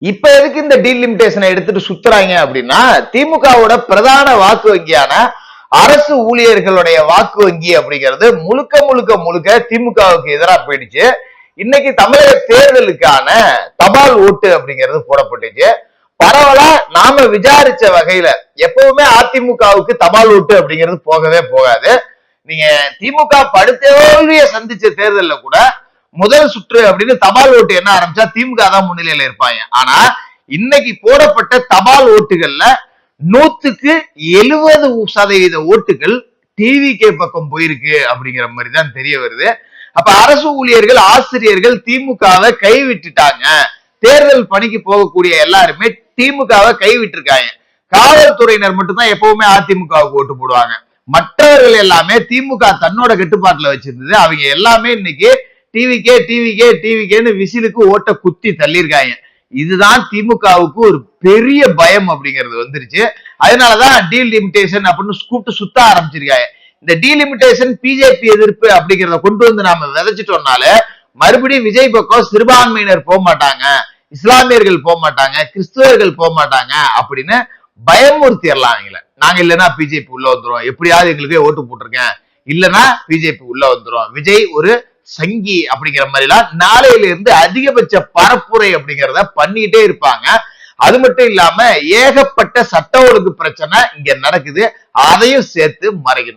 இப்ப எதுக்கு இந்த டீலிமிட்டேஷனை எடுத்துட்டு சுத்துறாங்க அப்படின்னா, திமுகவோட பிரதான வாக்கு வங்கியான அரசு ஊழியர்களுடைய வாக்கு வங்கி அப்படிங்கிறது முழுக்க முழுக்க முழுக்க திமுகவுக்கு எதிராக போயிடுச்சு. இன்னைக்கு தமிழக தேர்தலுக்கான தபால் ஓட்டு அப்படிங்கிறது போடப்பட்டுச்சு. பரவலா நாம விசாரிச்ச வகையில எப்பவுமே அதிமுகவுக்கு தபால் ஓட்டு அப்படிங்கிறது போகவே போகாது. நீங்க திமுக படுதோல்வியை சந்திச்ச தேர்தல்ல கூட முதல் சுற்று அப்படின்னு தபால் ஓட்டு என்ன ஆரம்பிச்சா திமுக தான் முன்னிலையில இருப்பாங்க. ஆனா இன்னைக்கு போடப்பட்ட தபால் ஓட்டுகள்ல 100% ஓட்டுகள் டிவிகே பக்கம் போயிருக்கு அப்படிங்கிற மாதிரி தான் தெரிய வருது. அப்ப அரசு ஊழியர்கள், ஆசிரியர்கள் திமுகவை கைவிட்டுட்டாங்க. தேர்தல் பணிக்கு போகக்கூடிய எல்லாருமே திமுகவை கைவிட்டிருக்காங்க. காவல்துறையினர் மட்டும்தான் எப்பவுமே அதிமுகவுக்கு ஓட்டு போடுவாங்க. மற்றவர்கள் எல்லாமே திமுக தன்னோட கட்டுப்பாட்டுல வச்சிருந்தது. அவங்க எல்லாமே இன்னைக்கு டிவிகே டிவிகே டிவிகேன்னு விசிலுக்கு ஓட்ட குத்தி தள்ளியிருக்காங்க. இதுதான் திமுகவுக்கு ஒரு பெரிய பயம் அப்படிங்கிறது வந்துருச்சு. அதனாலதான் டீலிமிட்டேஷன் அப்படின்னு கூப்பிட்டு சுத்த ஆரம்பிச்சிருக்காங்க. இந்த டீலிமிட்டேஷன் பிஜேபி எதிர்ப்பு அப்படிங்கிறத கொண்டு வந்து நாம விதைச்சிட்டோம்னால மறுபடியும் விஜய் பக்கம் சிறுபான்மையினர் போக மாட்டாங்க, இஸ்லாமியர்கள் போக மாட்டாங்க, கிறிஸ்துவர்கள் போக மாட்டாங்க அப்படின்னு பயமுறுத்திடலாம் அவங்கள. நாங்க இல்லைன்னா பிஜேபி உள்ள வந்துரும், எப்படியாவது எங்களுக்கு ஓட்டு போட்டிருக்கேன், இல்லைன்னா பிஜேபி உள்ள வந்துரும், விஜய் ஒரு சங்கி அப்படிங்கிற மாதிரி எல்லாம் நாளையில இருந்து அதிகபட்ச பரப்புரை அப்படிங்கிறத பண்ணிட்டே இருப்பாங்க. அது மட்டும் இல்லாம ஏகப்பட்ட சட்ட ஒழுங்கு பிரச்சனை இங்க நடக்குது, அதையும் சேர்த்து மறைக்கணும்.